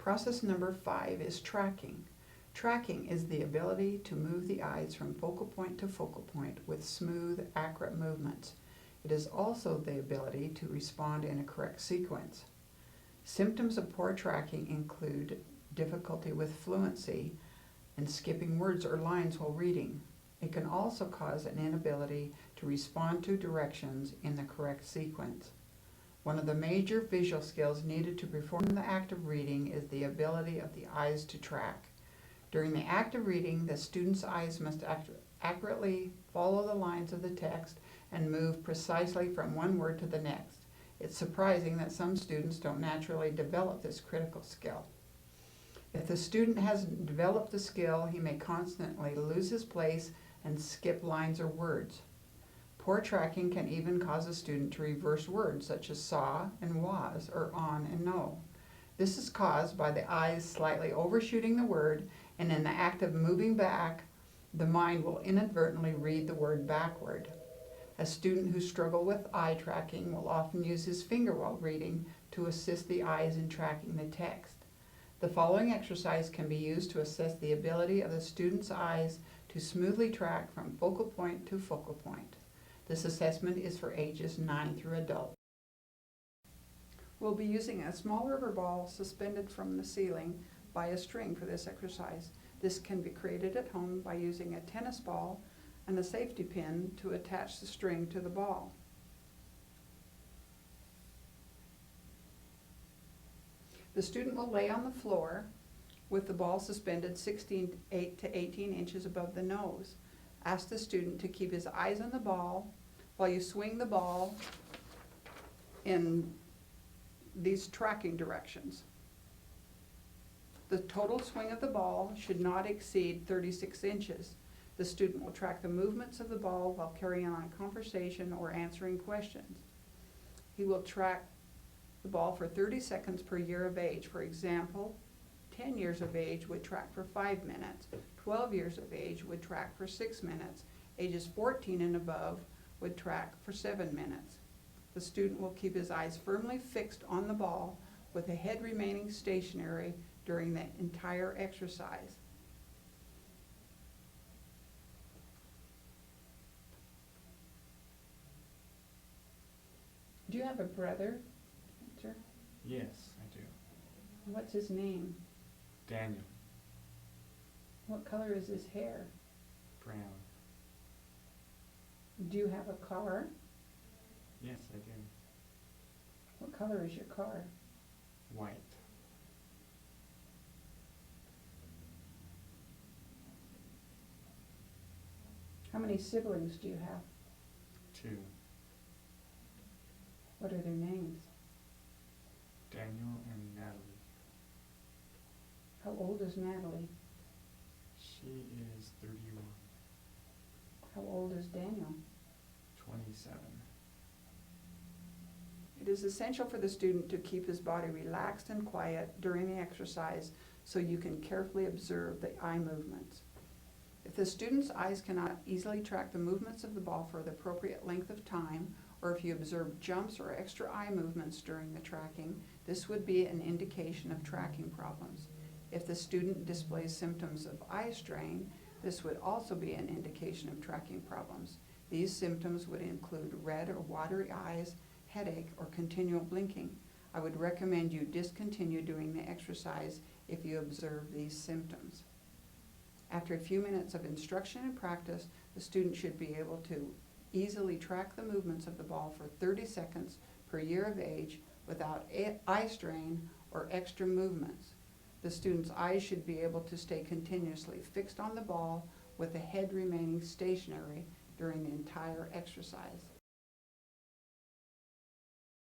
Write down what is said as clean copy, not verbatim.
Process number 5 is tracking. Tracking is the ability to move the eyes from focal point to focal point with smooth, accurate movements. It is also the ability to respond in a correct sequence. Symptoms of poor tracking include difficulty with fluency and skipping words or lines while reading. It can also cause an inability to respond to directions in the correct sequence. One of the major visual skills needed to perform the act of reading is the ability of the eyes to track. During the act of reading, the student's eyes must accurately follow the lines of the text and move precisely from one word to the next. It's surprising that some students don't naturally develop this critical skill. If the student hasn't developed the skill, he may constantly lose his place and skip lines or words. Poor tracking can even cause a student to reverse words such as saw and was, or on and no. This is caused by the eyes slightly overshooting the word, and in the act of moving back, the mind will inadvertently read the word backward. A student who struggles with eye tracking will often use his finger while reading to assist the eyes in tracking the text. The following exercise can be used to assess the ability of the student's eyes to smoothly track from focal point to focal point. This assessment is for ages 9 through adult. We'll be using a small rubber ball suspended from the ceiling by a string for this exercise. This can be created at home by using a tennis ball and a safety pin to attach the string to the ball. The student will lay on the floor with the ball suspended 8 to 18 inches above the nose. Ask the student to keep his eyes on the ball while you swing the ball in these tracking directions. The total swing of the ball should not exceed 36 inches. The student will track the movements of the ball while carrying on a conversation or answering questions. He will track the ball for 30 seconds per year of age. For example, 10 years of age would track for 5 minutes, 12 years of age would track for 6 minutes, ages 14 and above would track for 7 minutes. The student will keep his eyes firmly fixed on the ball with the head remaining stationary during the entire exercise. Do you have a brother? Yes, I do. What's his name? Daniel. What color is his hair? Brown. Do you have a car? Yes, I do. What color is your car? White. How many siblings do you have? 2. What are their names? Daniel and Natalie. How old is Natalie? She is 31. How old is Daniel? 27. It is essential for the student to keep his body relaxed and quiet during the exercise so you can carefully observe the eye movements. If the student's eyes cannot easily track the movements of the ball for the appropriate length of time, or if you observe jumps or extra eye movements during the tracking, this would be an indication of tracking problems. If the student displays symptoms of eye strain, this would also be an indication of tracking problems. These symptoms would include red or watery eyes, headache, or continual blinking. I would recommend you discontinue doing the exercise if you observe these symptoms. After a few minutes of instruction and practice, the student should be able to easily track the movements of the ball for 30 seconds per year of age without eye strain or extra movements. The student's eyes should be able to stay continuously fixed on the ball with the head remaining stationary during the entire exercise.